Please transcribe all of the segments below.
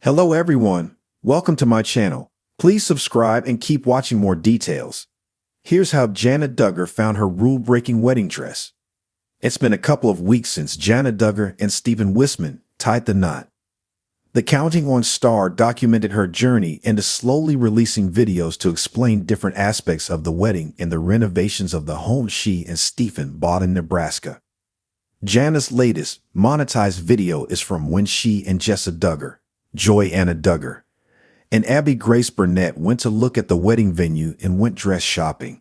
Hello everyone, welcome to my channel. Please subscribe and keep watching more details. Here's how Jana Duggar found her rule-breaking wedding dress. It's been a couple of weeks since Jana Duggar and Stephen Wisman tied the knot. The Counting On star documented her journey into slowly releasing videos to explain different aspects of the wedding and the renovations of the home she and Stephen bought in Nebraska. Jana's latest monetized video is from when she and Jessa Duggar, Joy Anna Duggar, and Abby Grace Burnett went to look at the wedding venue and went dress shopping.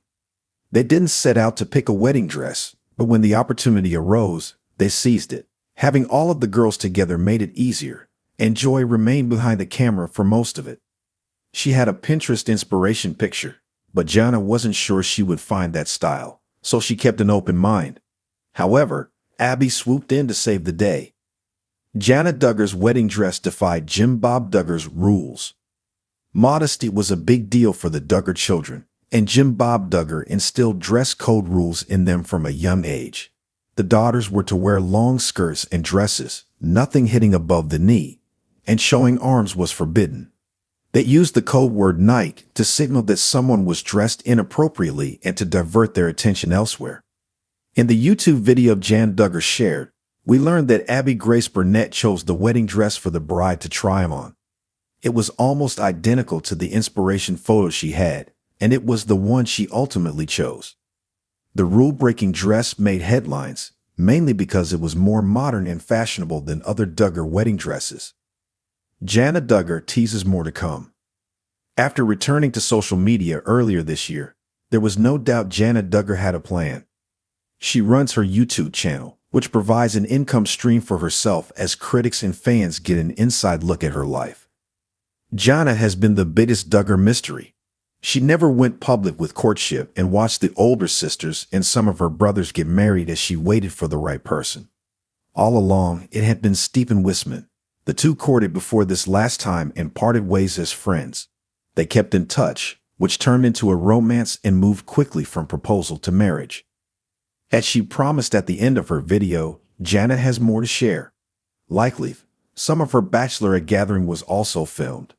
They didn't set out to pick a wedding dress, but when the opportunity arose, they seized it. Having all of the girls together made it easier, and Joy remained behind the camera for most of it. She had a Pinterest inspiration picture, but Jana wasn't sure she would find that style, so she kept an open mind. However, Abby swooped in to save the day. Jana Duggar's wedding dress defied Jim Bob Duggar's rules. Modesty was a big deal for the Duggar children, and Jim Bob Duggar instilled dress code rules in them from a young age. The daughters were to wear long skirts and dresses, nothing hitting above the knee, and showing arms was forbidden. They used the code word Nike to signal that someone was dressed inappropriately and to divert their attention elsewhere. In the YouTube video Jana Duggar shared, we learned that Abby Grace Burnett chose the wedding dress for the bride to try on. It was almost identical to the inspiration photo she had, and it was the one she ultimately chose. The rule-breaking dress made headlines, mainly because it was more modern and fashionable than other Duggar wedding dresses. Jana Duggar teases more to come. After returning to social media earlier this year, there was no doubt Jana Duggar had a plan. She runs her YouTube channel, which provides an income stream for herself as critics and fans get an inside look at her life. Jana has been the biggest Duggar mystery. She never went public with courtship and watched the older sisters and some of her brothers get married as she waited for the right person. All along, it had been Stephen Wisman. The two courted before this last time and parted ways as friends. They kept in touch, which turned into a romance and moved quickly from proposal to marriage. As she promised at the end of her video, Jana has more to share. Likely, some of her bachelorette gathering was also filmed.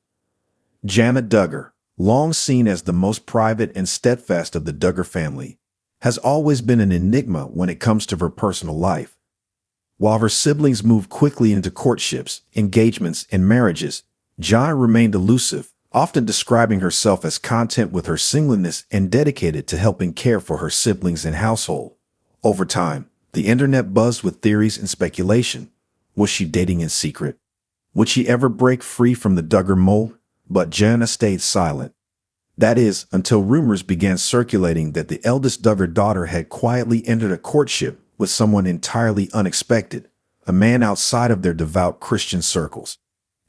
Jana Duggar, long seen as the most private and steadfast of the Duggar family, has always been an enigma when it comes to her personal life. While her siblings moved quickly into courtships, engagements, and marriages, Jana remained elusive, often describing herself as content with her singleness and dedicated to helping care for her siblings and household. Over time, the internet buzzed with theories and speculation. Was she dating in secret? Would she ever break free from the Duggar mold? But Jana stayed silent. That is, until rumors began circulating that the eldest Duggar daughter had quietly entered a courtship with someone entirely unexpected, a man outside of their devout Christian circles.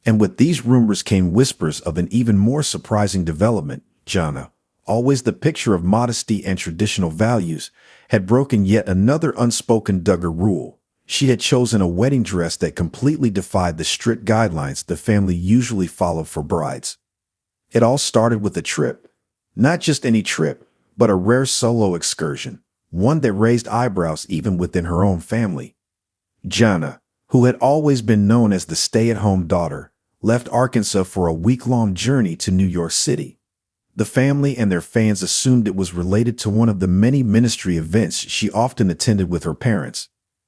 And with these rumors came whispers of an even more surprising development. Jana, always the picture of modesty and traditional values, had broken yet another unspoken Duggar rule. She had chosen a wedding dress that completely defied the strict guidelines the family usually followed for brides. It all started with a trip. Not just any trip, but a rare solo excursion, one that raised eyebrows even within her own family. Jana, who had always been known as the stay-at-home daughter, left Arkansas for a week-long journey to New York City. The family and their fans assumed it was related to one of the many ministry events she often attended with her parents.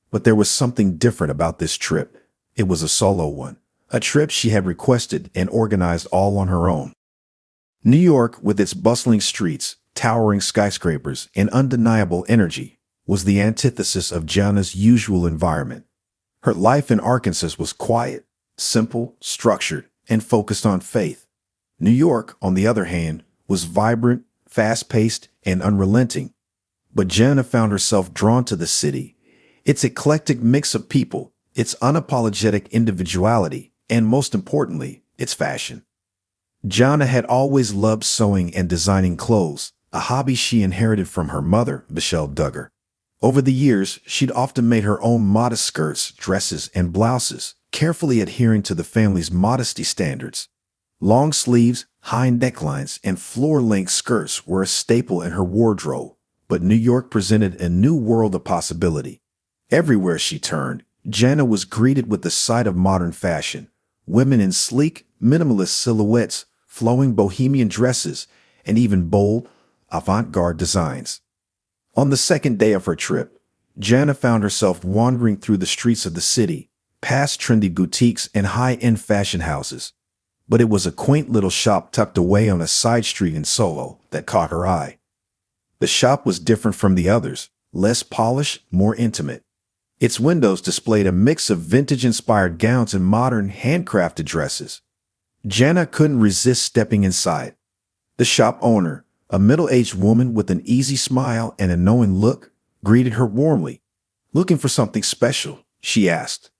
But there was something different about this trip. It was a solo one, a trip she had requested and organized all on her own. New York, with its bustling streets, towering skyscrapers, and undeniable energy, was the antithesis of Jana's usual environment. Her life in Arkansas was quiet, simple, structured, and focused on faith. New York, on the other hand, was vibrant, fast-paced, and unrelenting. But Jana found herself drawn to the city, its eclectic mix of people, its unapologetic individuality, and most importantly, its fashion. Jana had always loved sewing and designing clothes, a hobby she inherited from her mother, Michelle Duggar. Over the years, she'd often made her own modest skirts, dresses, and blouses, carefully adhering to the family's modesty standards. Long sleeves, high necklines, and floor-length skirts were a staple in her wardrobe, but New York presented a new world of possibility. Everywhere she turned, Jana was greeted with the sight of modern fashion, women in sleek, minimalist silhouettes, flowing bohemian dresses, and even bold, avant-garde designs. On the second day of her trip, Jana found herself wandering through the streets of the city, past trendy boutiques and high-end fashion houses. But it was a quaint little shop tucked away on a side street in Soho that caught her eye. The shop was different from the others, less polished, more intimate. Its windows displayed a mix of vintage-inspired gowns and modern, handcrafted dresses. Jana couldn't resist stepping inside. The shop owner, a middle-aged woman with an easy smile and a knowing look, greeted her warmly. "Looking for something special?" she asked.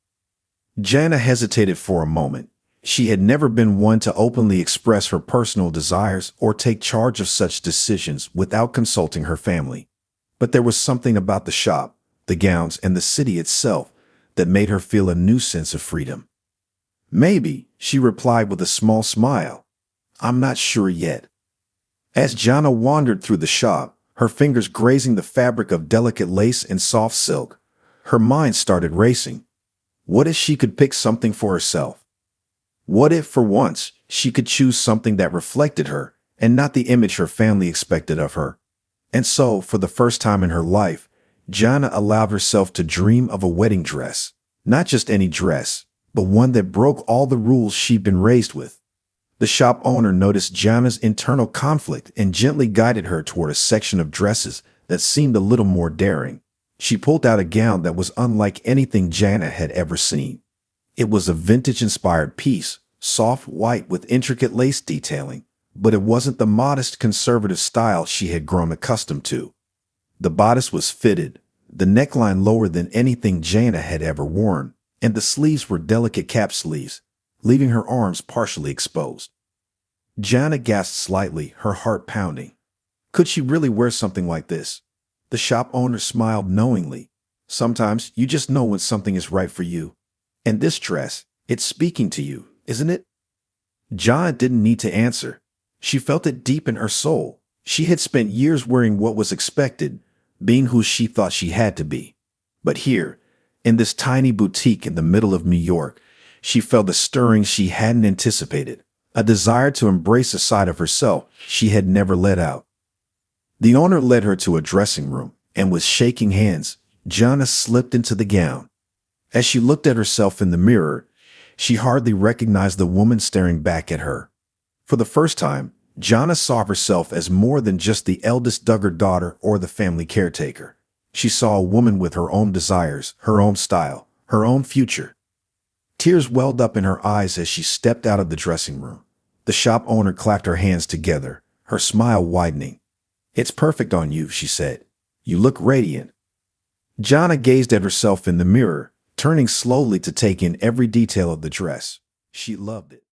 Jana hesitated for a moment. She had never been one to openly express her personal desires or take charge of such decisions without consulting her family. But there was something about the shop, the gowns, and the city itself that made her feel a new sense of freedom. "Maybe," she replied with a small smile. "I'm not sure yet." As Jana wandered through the shop, her fingers grazing the fabric of delicate lace and soft silk, her mind started racing. What if she could pick something for herself? What if, for once, she could choose something that reflected her and not the image her family expected of her? And so, for the first time in her life, Jana allowed herself to dream of a wedding dress. Not just any dress, but one that broke all the rules she'd been raised with. The shop owner noticed Jana's internal conflict and gently guided her toward a section of dresses that seemed a little more daring. She pulled out a gown that was unlike anything Jana had ever seen. It was a vintage-inspired piece, soft white with intricate lace detailing, but it wasn't the modest, conservative style she had grown accustomed to. The bodice was fitted, the neckline lower than anything Jana had ever worn, and the sleeves were delicate cap sleeves, leaving her arms partially exposed. Jana gasped slightly, her heart pounding. Could she really wear something like this? The shop owner smiled knowingly. "Sometimes you just know when something is right for you. And this dress, it's speaking to you, isn't it?" Jana didn't need to answer. She felt it deep in her soul. She had spent years wearing what was expected, being who she thought she had to be. But here, in this tiny boutique in the middle of New York, she felt a stirring she hadn't anticipated, a desire to embrace a side of herself she had never let out. The owner led her to a dressing room, and with shaking hands, Jana slipped into the gown. As she looked at herself in the mirror, she hardly recognized the woman staring back at her. For the first time, Jana saw herself as more than just the eldest Duggar daughter or the family caretaker. She saw a woman with her own desires, her own style, her own future. Tears welled up in her eyes as she stepped out of the dressing room. The shop owner clapped her hands together, her smile widening. "It's perfect on you," she said. "You look radiant." Jana gazed at herself in the mirror, turning slowly to take in every detail of the dress. She loved it.